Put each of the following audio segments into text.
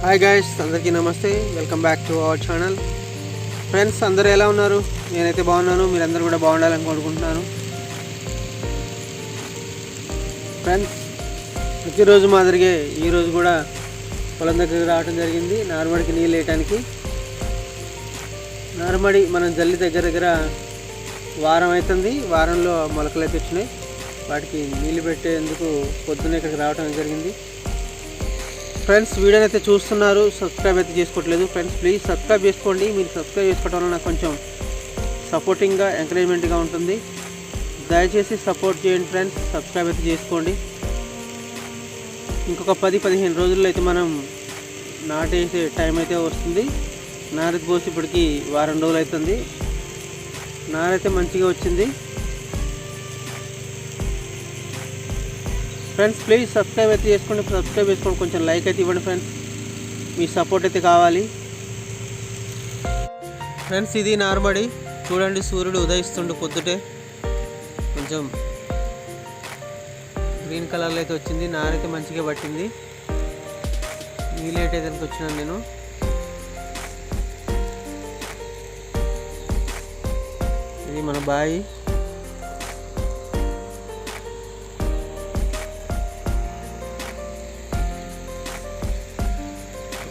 Hi guys, అందరికీ నమస్తే. Welcome back to our channel. Friends, అందరూ ఎలా ఉన్నారు? నేనైతే బాగున్నాను. మీరందరూ కూడా బాగుండాలని కోరుకుంటున్నాను. ఫ్రెండ్స్, ప్రతిరోజు మాదిరిగే ఈరోజు కూడా పొలం దగ్గరికి రావడం జరిగింది నార్మడికి నీళ్ళు వేయటానికి. నార్మడి మనం జల్లి దగ్గర వారం అవుతుంది. వారంలో మొలకలు అయితే వచ్చినాయి. వాటికి నీళ్ళు పెట్టేందుకు పొద్దున్న ఇక్కడికి రావడం జరిగింది. ఫ్రెండ్స్, వీడియోని అయితే చూస్తున్నారు, సబ్స్క్రైబ్ అయితే చేసుకోవట్లేదు. ఫ్రెండ్స్, ప్లీజ్ సబ్స్క్రైబ్ చేసుకోండి. మీరు సబ్స్క్రైబ్ చేసుకోవడం వల్ల నాకు కొంచెం సపోర్టింగ్గా ఎంకరేజ్మెంట్గా ఉంటుంది. దయచేసి సపోర్ట్ చేయండి ఫ్రెండ్స్. సబ్స్క్రైబ్ అయితే చేసుకోండి. ఇంకొక 10-15 రోజుల్లో అయితే మనం నాటేసే టైం అయితే వస్తుంది. నారైతే పోసి ఇప్పటికి వారం రోజులు అవుతుంది. నారైతే మంచిగా వచ్చింది. ఫ్రెండ్స్, ప్లీజ్ సబ్స్క్రైబ్ అయితే చేసుకోండి. సబ్స్క్రైబ్ చేసుకోండి, కొంచెం లైక్ అయితే ఇవ్వండి ఫ్రెండ్స్. మీ సపోర్ట్ అయితే కావాలి. ఫ్రెండ్స్, ఇది నార్మడి. చూడండి, సూర్యుడు ఉదయిస్తుండు పొద్దుటే. కొంచెం గ్రీన్ కలర్లో అయితే వచ్చింది. నారైతే మంచిగా పట్టింది. నీళ్ళేట్ అయితే వచ్చినాను నేను. ఇది మన బాయి.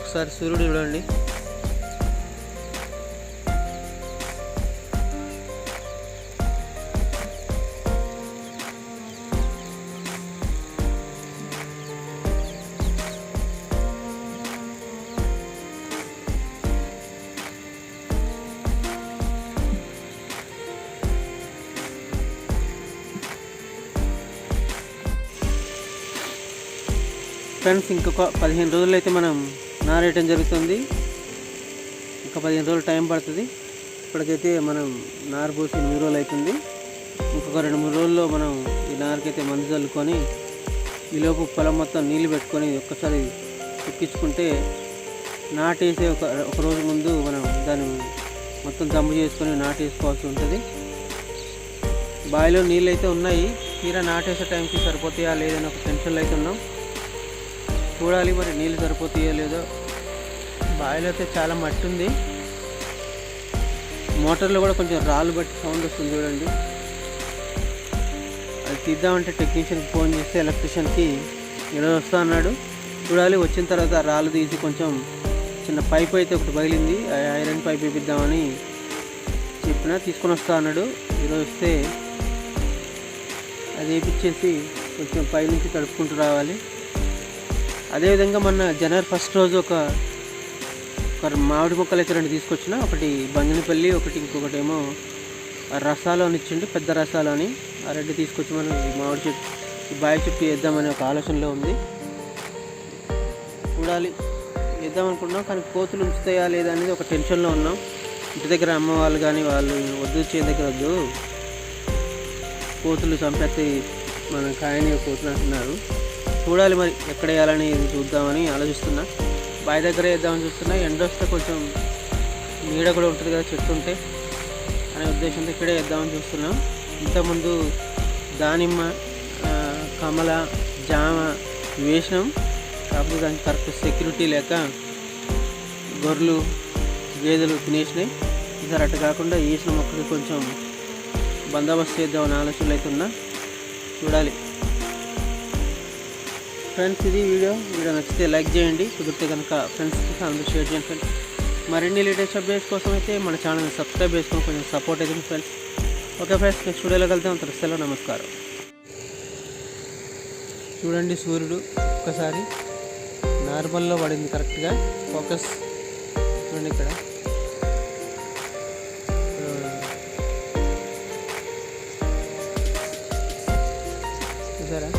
ఒకసారి సూర్యుడు చూడండి. ఫ్రెండ్స్, ఇంకొక 15 రోజులు అయితే మనం నారేయటం జరుగుతుంది. ఇంకా 15 రోజులు టైం పడుతుంది. ఇప్పటికైతే మనం నారు పోసి 8 రోజులు అవుతుంది. ఇంకొక 2-3 రోజుల్లో మనం ఈ నారుకైతే మందు చల్లుకొని ఈలోపు పొలం మొత్తం నీళ్ళు పెట్టుకొని ఒక్కసారి ఎక్కించుకుంటే నాటేసే ఒక రోజు ముందు మనం దాన్ని మొత్తం జమ్ము చేసుకొని నాటేసుకోవాల్సి ఉంటుంది. బావిలో నీళ్ళు అయితే ఉన్నాయి. తీరా నాటేసే టైంకి సరిపోతాయా లేదని ఒక టెన్షన్లో అయితే ఉన్నాం. చూడాలి మరి నీళ్ళు సరిపోతాయో లేదో. బావిలో అయితే చాలా మట్టి ఉంది. మోటార్లో కూడా కొంచెం రాళ్ళు బట్టి సౌండ్ వస్తుంది చూడండి. అది తీద్దామంటే టెక్నీషియన్కి ఫోన్ చేస్తే ఎలక్ట్రీషియన్కి ఈరోజు వస్తా అన్నాడు. చూడాలి, వచ్చిన తర్వాత రాళ్ళు తీసి కొంచెం చిన్న పైప్ అయితే ఒకటి పగిలింది, ఐరన్ పైప్ వేపిద్దామని చెప్పిన. తీసుకొని వస్తా అన్నాడు. ఈరోజు వస్తే అది వేపించేసి కొంచెం పైనుంచి తడుపుకుంటూ రావాలి. అదేవిధంగా మొన్న జనవరి 1 రోజు ఒక మామిడి మొక్కలు అయితే 2 తీసుకొచ్చిన. ఒకటి బంగినపల్లి, ఇంకొకటి ఏమో రసాలు అని ఇచ్చిండి, పెద్ద రసాలు అని. ఆ 2 తీసుకొచ్చి మనం ఈ మామిడి చెట్టు, ఈ బావి చుట్టూ వేద్దామనే ఒక ఆలోచనలో ఉంది. చూడాలి, వేద్దాం అనుకుంటున్నాం. కానీ కోతులు ఉంచుతాయా లేదా అనేది ఒక టెన్షన్లో ఉన్నాం. ఇంటి దగ్గర అమ్మ వాళ్ళు కానీ వాళ్ళు వద్దు, చేయ దగ్గర వద్దు, కోతులు చంపేస్తాయి మనం కాయని కోతులు అంటున్నారు. చూడాలి మరి ఎక్కడ వేయాలని చూద్దామని ఆలోచిస్తున్నా. బావి దగ్గర వేద్దామని చూస్తున్నా. ఎండ వస్తే కొంచెం నీడ కూడా ఉంటుంది కదా చెట్టు ఉంటే అనే ఉద్దేశంతో ఇక్కడే వేద్దామని చూస్తున్నాం. ఇంతకుముందు దానిమ్మ, కమల, జామ వేసినాం. కాకపోతే దానికి కరెక్ట్ సెక్యూరిటీ లేక గొర్రెలు, గేదెలు తినేసినాయి. ఈసారి అట్టు కాకుండా వేసిన మొక్కకి కొంచెం బందోబస్తు చేద్దామని ఆలోచనలు అయితే ఉన్నా. చూడాలి ఫ్రెండ్స్. ఇది వీడియో నచ్చితే లైక్ చేయండి. కుదిరితే కనుక ఫ్రెండ్స్కి అందరూ షేర్ చేయండి ఫ్రెండ్స్. మరిన్ని లేటెస్ట్ అప్డేట్స్ కోసం అయితే మన ఛానల్ని సబ్స్క్రైబ్ చేసుకొని కొంచెం సపోర్ట్ అయితే ఫ్రెండ్స్. ఓకే ఫ్రెండ్స్, నెక్స్ట్ వీడియోలో వెళ్తే అంత సెలవు, నమస్కారం. చూడండి, సూర్యుడు ఒక్కసారి నార్మల్లో పడింది కరెక్ట్గా. ఫోకస్ చూడండి ఇక్కడ. చూసారా?